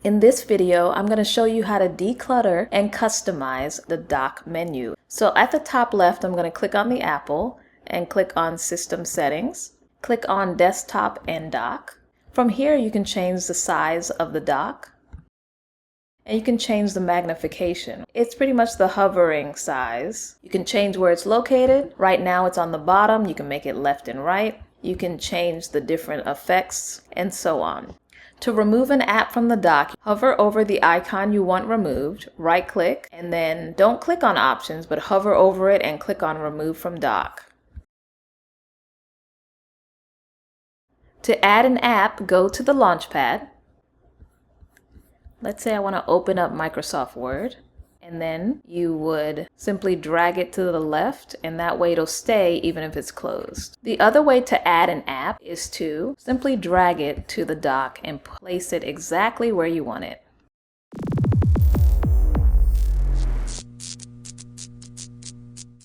In this video, I'm going to show you how to declutter and customize the dock menu. So at the top left, I'm going to click on the Apple and click on System Settings. Click on Desktop and Dock. From here, you can change the size of the dock. And you can change the magnification. It's pretty much the hovering size. You can change where it's located. Right now it's on the bottom. You can make it left and right. You can change the different effects and so on. To remove an app from the dock, hover over the icon you want removed, right click, and then don't click on options, but hover over it and click on remove from dock. To add an app, go to the Launchpad. Let's say I want to open up Microsoft Word, and then you would simply drag it to the left, and that way it'll stay even if it's closed. The other way to add an app is to simply drag it to the dock and place it exactly where you want it.